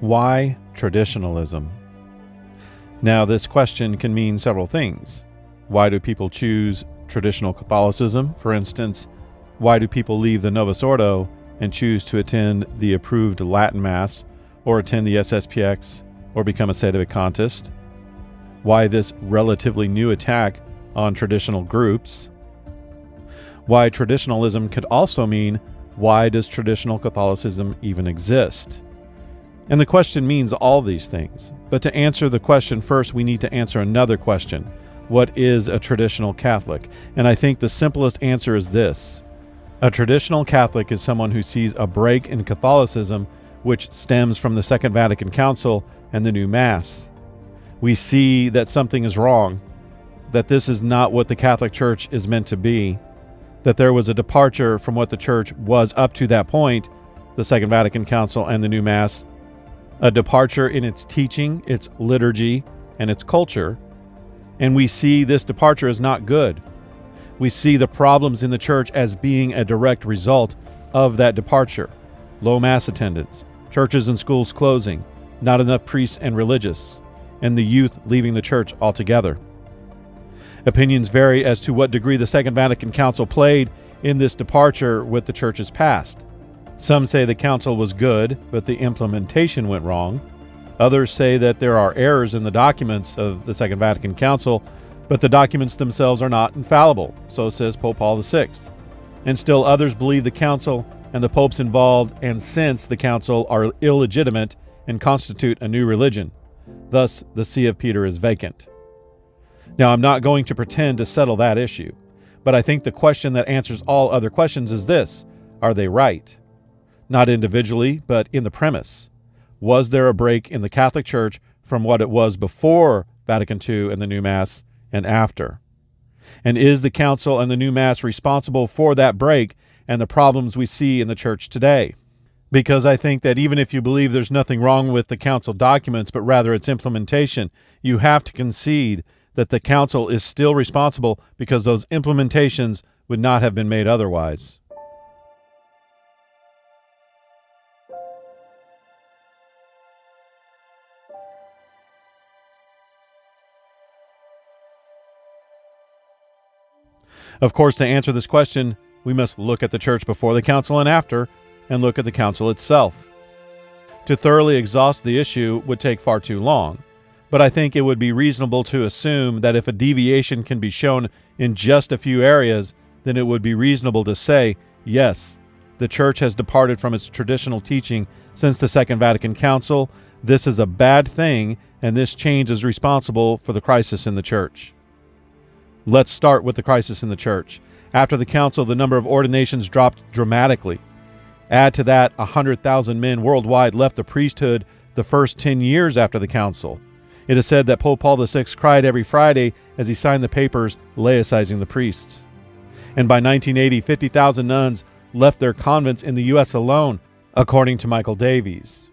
Why traditionalism? Now, this question can mean several things. Why do people choose traditional Catholicism? For instance, why do people leave the novus ordo and choose to attend the approved Latin Mass, or attend the sspx, or become a sedevacantist? Why this relatively new attack on traditional groups? Why traditionalism could also mean, why does traditional Catholicism even exist? And the question means all these things. But to answer the question first, we need to answer another question. What is a traditional Catholic? And I think the simplest answer is this. A traditional Catholic is someone who sees a break in Catholicism which stems from the Second Vatican Council and the new Mass. We see that something is wrong, that this is not what the Catholic Church is meant to be, that there was a departure from what the Church was up to that point, the Second Vatican Council and the new Mass, a departure in its teaching, its liturgy, and its culture. And we see this departure as not good. We see the problems in the Church as being a direct result of that departure. Low Mass attendance, churches and schools closing, not enough priests and religious, and the youth leaving the Church altogether. Opinions vary as to what degree the Second Vatican Council played in this departure with the Church's past. Some say the council was good, but the implementation went wrong. Others say that there are errors in the documents of the Second Vatican Council, but the documents themselves are not infallible, so says Pope Paul VI. And still others believe the council and the popes involved and since the council are illegitimate and constitute a new religion. Thus, the See of Peter is vacant. Now, I'm not going to pretend to settle that issue, but I think the question that answers all other questions is this: are they right? Not individually, but in the premise. Was there a break in the Catholic Church from what it was before Vatican II and the new Mass and after? And is the Council and the new Mass responsible for that break and the problems we see in the Church today? Because I think that even if you believe there's nothing wrong with the Council documents, but rather its implementation, you have to concede that the Council is still responsible because those implementations would not have been made otherwise. Of course, to answer this question, we must look at the Church before the Council and after, and look at the Council itself. To thoroughly exhaust the issue would take far too long, but I think it would be reasonable to assume that if a deviation can be shown in just a few areas, then it would be reasonable to say, yes, the Church has departed from its traditional teaching since the Second Vatican Council. This is a bad thing, and this change is responsible for the crisis in the Church. Let's start with the crisis in the Church. After the Council, the number of ordinations dropped dramatically. Add to that, 100,000 men worldwide left the priesthood the first 10 years after the Council. It is said that Pope Paul VI cried every Friday as he signed the papers laicizing the priests. And by 1980, 50,000 nuns left their convents in the U.S. alone, according to Michael Davies.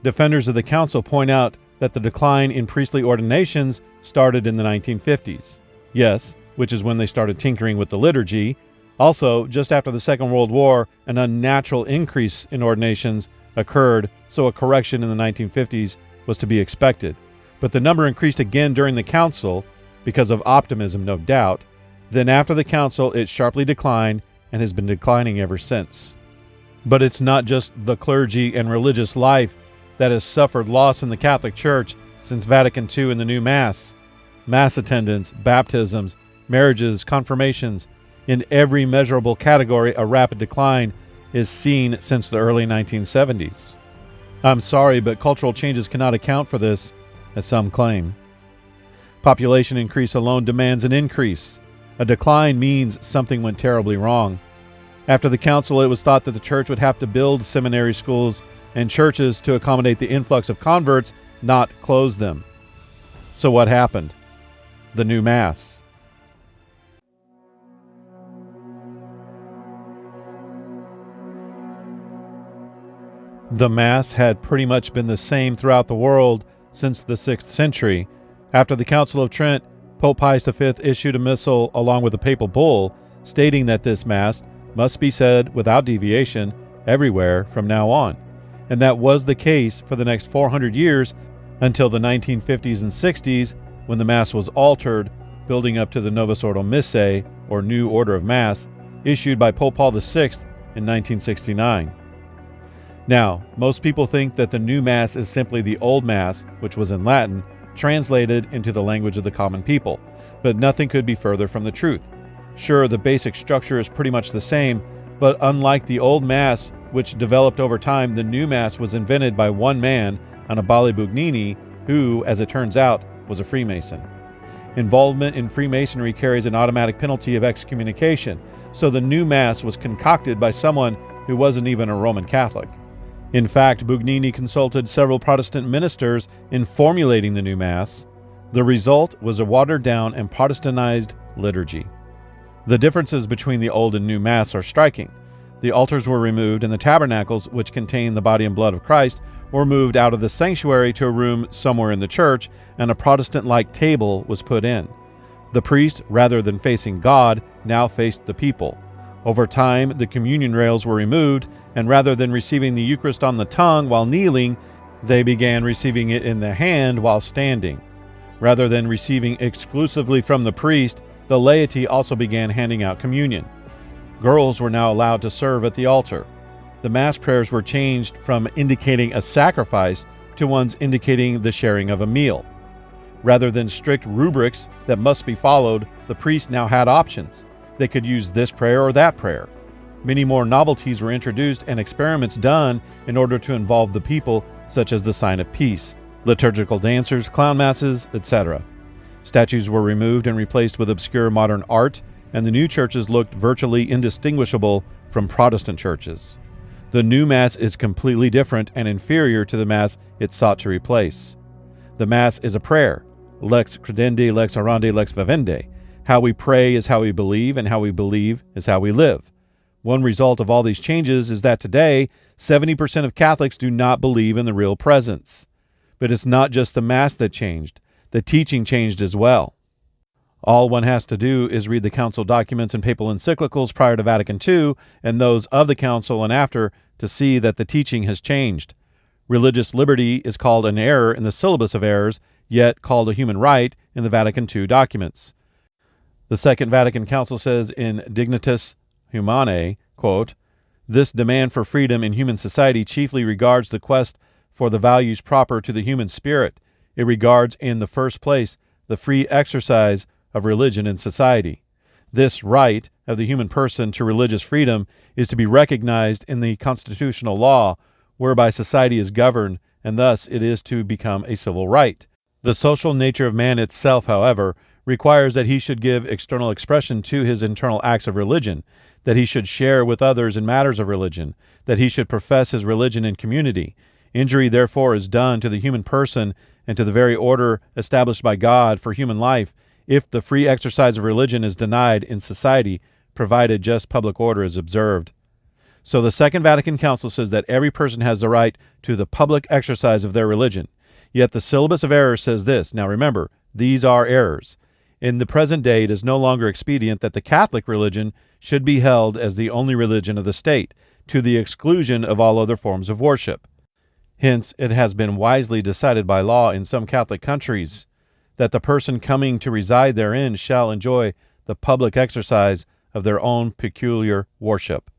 Defenders of the Council point out that the decline in priestly ordinations started in the 1950s. Yes, which is when they started tinkering with the liturgy. Also, just after the Second World War, an unnatural increase in ordinations occurred, so a correction in the 1950s was to be expected. But the number increased again during the Council, because of optimism, no doubt. Then after the Council, it sharply declined and has been declining ever since. But it's not just the clergy and religious life that has suffered loss in the Catholic Church since Vatican II and the new Mass. Mass attendance, baptisms, marriages, confirmations, in every measurable category, a rapid decline is seen since the early 1970s. I'm sorry, but cultural changes cannot account for this, as some claim. Population increase alone demands an increase. A decline means something went terribly wrong. After the Council, it was thought that the Church would have to build seminary schools and churches to accommodate the influx of converts, not close them. So what happened? The new Mass. The Mass had pretty much been the same throughout the world since the 6th century. After the Council of Trent, Pope Pius V issued a missal along with a papal bull stating that this Mass must be said without deviation everywhere from now on. and that was the case for the next 400 years until the 1950s and 60s, when the Mass was altered, building up to the Novus Ordo Missae, or New Order of Mass, issued by Pope Paul VI in 1969. Now, most people think that the new Mass is simply the Old Mass, which was in Latin, translated into the language of the common people, but nothing could be further from the truth. Sure, the basic structure is pretty much the same, but unlike the Old Mass, which developed over time, the new Mass was invented by one man, Annibale Bugnini, who, as it turns out, was a Freemason. Involvement in Freemasonry carries an automatic penalty of excommunication, so the new Mass was concocted by someone who wasn't even a Roman Catholic. In fact, Bugnini consulted several Protestant ministers in formulating the new Mass. The result was a watered-down and Protestantized liturgy. The differences between the Old and New Mass are striking. The altars were removed, and the tabernacles, which contain the body and blood of Christ, were moved out of the sanctuary to a room somewhere in the church, and a Protestant-like table was put in. The priest, rather than facing God, now faced the people. Over time, the communion rails were removed, and rather than receiving the Eucharist on the tongue while kneeling, they began receiving it in the hand while standing. Rather than receiving exclusively from the priest, the laity also began handing out communion. Girls were now allowed to serve at the altar. The Mass prayers were changed from indicating a sacrifice to ones indicating the sharing of a meal. Rather than strict rubrics that must be followed, the priest now had options. They could use this prayer or that prayer. Many more novelties were introduced and experiments done in order to involve the people, such as the sign of peace, liturgical dancers, clown masses, etc. Statues were removed and replaced with obscure modern art, and the new churches looked virtually indistinguishable from Protestant churches. The new Mass is completely different and inferior to the Mass it sought to replace. The Mass is a prayer, lex credendi, lex orandi, lex vivendi. How we pray is how we believe, and how we believe is how we live. One result of all these changes is that today, 70% of Catholics do not believe in the real presence. But it's not just the Mass that changed. The teaching changed as well. All one has to do is read the Council documents and papal encyclicals prior to Vatican II and those of the Council and after to see that the teaching has changed. Religious liberty is called an error in the syllabus of errors, yet called a human right in the Vatican II documents. The Second Vatican Council says in Dignitas Humanae, quote, "This demand for freedom in human society chiefly regards the quest for the values proper to the human spirit. It regards, in the first place, the free exercise of religion in society. This right of the human person to religious freedom is to be recognized in the constitutional law whereby society is governed, and thus it is to become a civil right. The social nature of man itself, however, requires that he should give external expression to his internal acts of religion, that he should share with others in matters of religion, that he should profess his religion in community. Injury, therefore, is done to the human person and to the very order established by God for human life if the free exercise of religion is denied in society, provided just public order is observed." So the Second Vatican Council says that every person has the right to the public exercise of their religion. Yet the syllabus of errors says this. Now remember, these are errors. In the present day, it is no longer expedient that the Catholic religion should be held as the only religion of the state, to the exclusion of all other forms of worship. Hence, it has been wisely decided by law in some Catholic countries that the person coming to reside therein shall enjoy the public exercise of their own peculiar worship.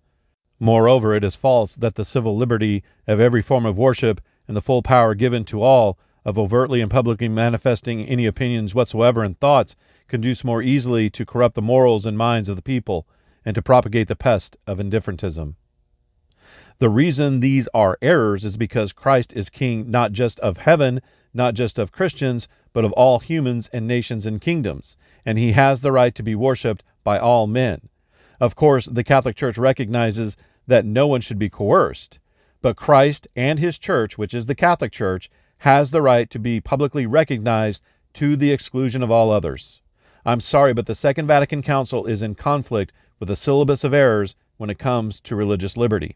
Moreover, it is false that the civil liberty of every form of worship and the full power given to all of overtly and publicly manifesting any opinions whatsoever and thoughts conduce more easily to corrupt the morals and minds of the people and to propagate the pest of indifferentism. The reason these are errors is because Christ is king not just of heaven, not just of Christians, but of all humans and nations and kingdoms, and he has the right to be worshipped by all men. Of course, the Catholic Church recognizes that no one should be coerced, but Christ and his church, which is the Catholic Church, has the right to be publicly recognized to the exclusion of all others. I'm sorry, but the Second Vatican Council is in conflict with the syllabus of errors when it comes to religious liberty.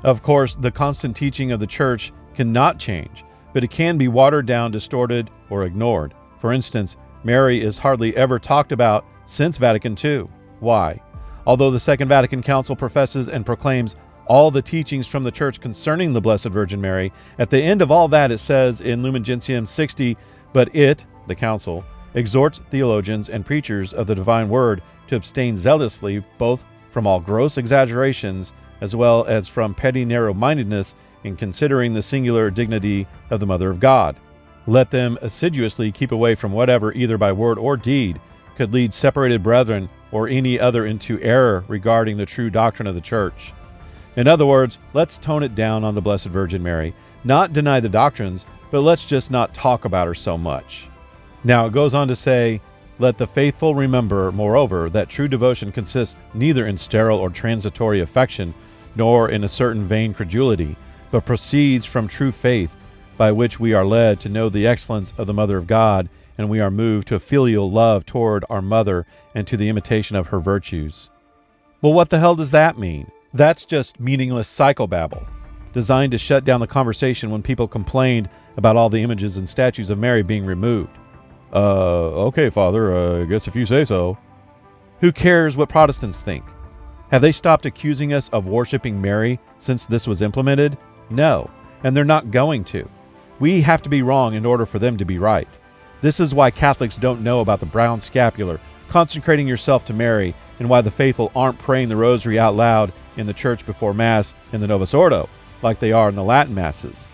Of course, the constant teaching of the Church cannot change, but it can be watered down, distorted, or ignored. For instance, Mary is hardly ever talked about since Vatican II. Why? Although the Second Vatican Council professes and proclaims all the teachings from the Church concerning the Blessed Virgin Mary, at the end of all that it says in Lumen Gentium 60, but it, the Council, exhorts theologians and preachers of the divine word to abstain zealously both from all gross exaggerations as well as from petty narrow-mindedness in considering the singular dignity of the Mother of God. Let them assiduously keep away from whatever, either by word or deed, could lead separated brethren or any other into error regarding the true doctrine of the Church. In other words, let's tone it down on the Blessed Virgin Mary, not deny the doctrines, but let's just not talk about her so much. Now it goes on to say, let the faithful remember, moreover, that true devotion consists neither in sterile or transitory affection, nor in a certain vain credulity, but proceeds from true faith, by which we are led to know the excellence of the Mother of God, and we are moved to a filial love toward our Mother and to the imitation of her virtues. Well, what the hell does that mean? That's just meaningless psychobabble, designed to shut down the conversation when people complained about all the images and statues of Mary being removed. Okay, Father, I guess if you say so. Who cares what Protestants think? Have they stopped accusing us of worshiping Mary since this was implemented? No, and they're not going to. We have to be wrong in order for them to be right. This is why Catholics don't know about the brown scapular, consecrating yourself to Mary, and why the faithful aren't praying the rosary out loud in the church before Mass in the Novus Ordo, like they are in the Latin Masses.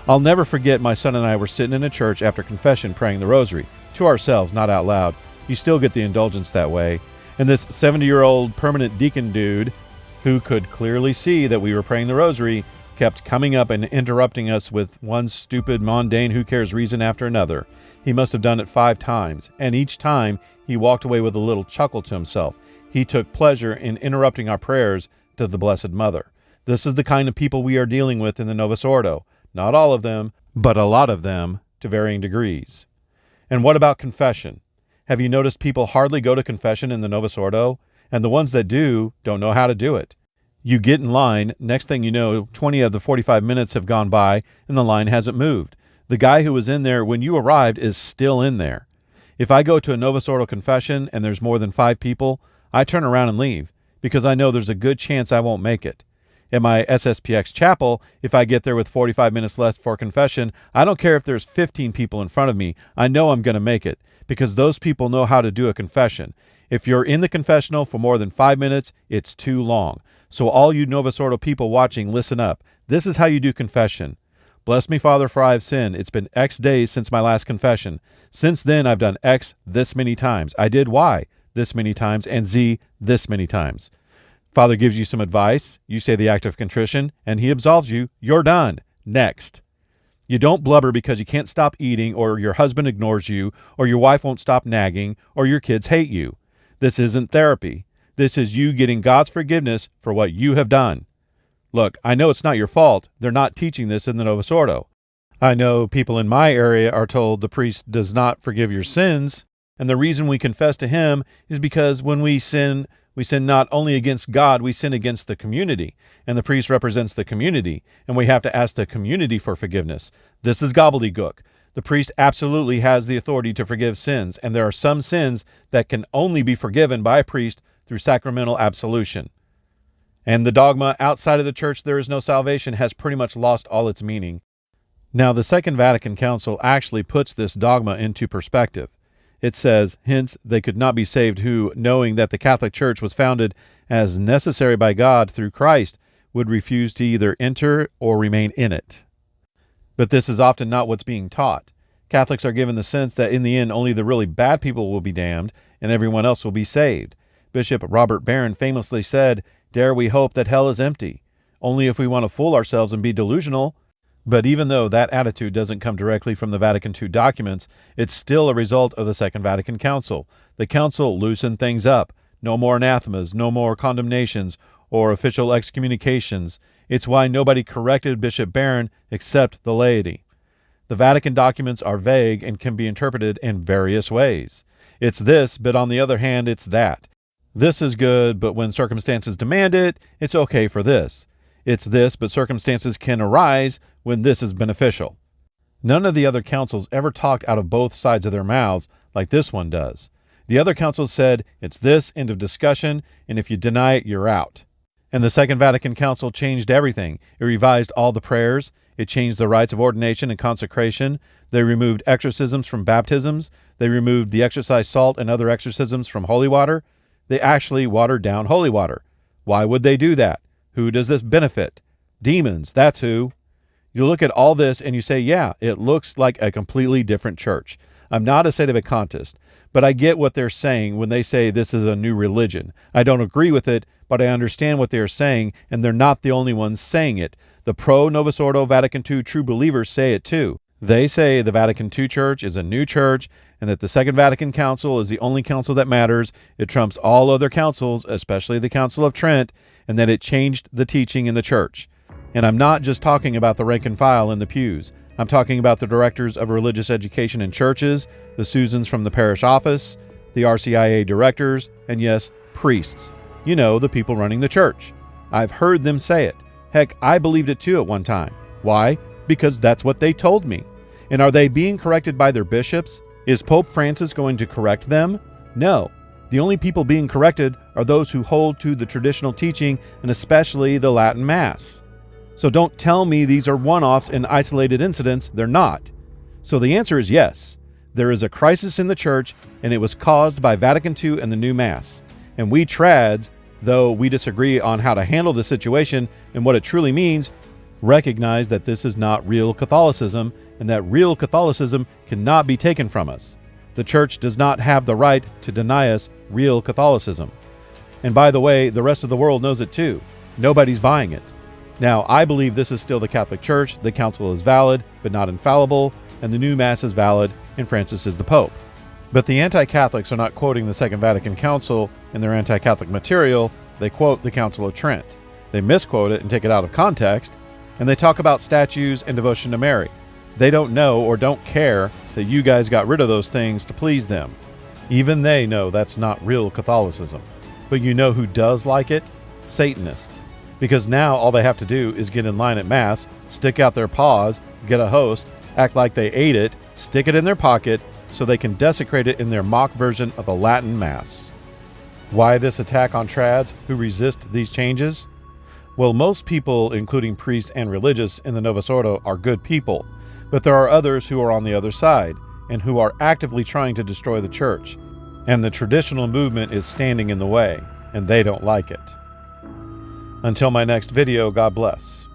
I'll never forget my son and I were sitting in a church after confession praying the rosary, to ourselves, not out loud. You still get the indulgence that way. And this 70-year-old permanent deacon dude, who could clearly see that we were praying the rosary, kept coming up and interrupting us with one stupid, mundane, who cares reason after another. He must have done it 5 times, and each time he walked away with a little chuckle to himself. He took pleasure in interrupting our prayers to the Blessed Mother. This is the kind of people we are dealing with in the Novus Ordo. Not all of them, but a lot of them to varying degrees. And what about confession? Have you noticed people hardly go to confession in the Novus Ordo? And the ones that do don't know how to do it. You get in line, next thing you know, 20 of the 45 minutes have gone by and the line hasn't moved. The guy who was in there when you arrived is still in there. If I go to a Novus Ordo confession and there's more than 5 people, I turn around and leave because I know there's a good chance I won't make it. At my sspx chapel, if I get there with 45 minutes left for confession, I don't care if there's 15 people in front of me. I know I'm going to make it because those people know how to do a confession. If you're in the confessional for more than 5 minutes, it's too long. So all you Novus Ordo people watching, listen up. This is how you do confession. Bless me, Father, for I have sinned. It's been X days since my last confession. Since then, I've done X this many times. I did Y this many times and Z this many times. Father gives you some advice. You say the act of contrition, and he absolves you. You're done. Next. You don't blubber because you can't stop eating, or your husband ignores you, or your wife won't stop nagging, or your kids hate you. This isn't therapy. This is you getting God's forgiveness for what you have done. Look, I know it's not your fault. They're not teaching this in the Novus Ordo. I know people in my area are told the priest does not forgive your sins, and the reason we confess to him is because when we sin not only against God, we sin against the community, and the priest represents the community, and we have to ask the community for forgiveness. This is gobbledygook. The priest absolutely has the authority to forgive sins, and there are some sins that can only be forgiven by a priest through sacramental absolution. And the dogma, outside of the church there is no salvation, has pretty much lost all its meaning. Now, the Second Vatican Council actually puts this dogma into perspective. It says, hence, they could not be saved who, knowing that the Catholic Church was founded as necessary by God through Christ, would refuse to either enter or remain in it. But this is often not what's being taught. Catholics are given the sense that in the end only the really bad people will be damned and everyone else will be saved. Bishop Robert Barron famously said, "Dare we hope that hell is empty? Only if we want to fool ourselves and be delusional." But even though that attitude doesn't come directly from the Vatican II documents, it's still a result of the Second Vatican Council. The Council loosened things up. No more anathemas, no more condemnations or official excommunications. It's why nobody corrected Bishop Barron except the laity. The Vatican documents are vague and can be interpreted in various ways. It's this, but on the other hand, it's that. This is good, but when circumstances demand it, it's okay for this. It's this, but circumstances can arise when this is beneficial. None of the other councils ever talked out of both sides of their mouths like this one does. The other councils said, it's this, end of discussion, and if you deny it, you're out. And the Second Vatican Council changed everything. It revised all the prayers. It changed the rites of ordination and consecration. They removed exorcisms from baptisms. They removed the exercise salt and other exorcisms from holy water. They actually watered down holy water. Why would they do that? Who does this benefit? Demons, that's who. You look at all this and you say, yeah, it looks like a completely different church. I'm not a sedevacantist, but I get what they're saying when they say this is a new religion. I don't agree with it, but I understand what they're saying, and they're not the only ones saying it. The pro-Novus Ordo Vatican II true believers say it too. They say the Vatican II Church is a new church, and that the Second Vatican Council is the only council that matters. It trumps all other councils, especially the Council of Trent, and that it changed the teaching in the church. And I'm not just talking about the rank and file in the pews. I'm talking about the directors of religious education in churches, the Susans from the parish office, the RCIA directors, and yes, priests. You know, the people running the church. I've heard them say it. Heck, I believed it too at one time. Why? Because that's what they told me. And are they being corrected by their bishops? Is Pope Francis going to correct them? No. The only people being corrected are those who hold to the traditional teaching, and especially the Latin Mass. So don't tell me these are one-offs and isolated incidents. They're not. So the answer is yes. There is a crisis in the church, and it was caused by Vatican II and the new Mass. And we trads, though we disagree on how to handle the situation and what it truly means, recognize that this is not real Catholicism, and that real Catholicism cannot be taken from us. The church does not have the right to deny us real Catholicism. And by the way, the rest of the world knows it too. Nobody's buying it. Now, I believe this is still the Catholic Church. The council is valid, but not infallible, and the new Mass is valid, and Francis is the Pope. But the anti-Catholics are not quoting the Second Vatican Council in their anti-Catholic material. They quote the Council of Trent. They misquote it and take it out of context, and they talk about statues and devotion to Mary. They don't know or don't care that you guys got rid of those things to please them. Even they know that's not real Catholicism. But you know who does like it? Satanists. Because now all they have to do is get in line at Mass, stick out their paws, get a host, act like they ate it, stick it in their pocket, so they can desecrate it in their mock version of the Latin Mass. Why this attack on trads who resist these changes? Well, most people, including priests and religious in the Novus Ordo, are good people, but there are others who are on the other side, and who are actively trying to destroy the church. And the traditional movement is standing in the way, and they don't like it. Until my next video, God bless.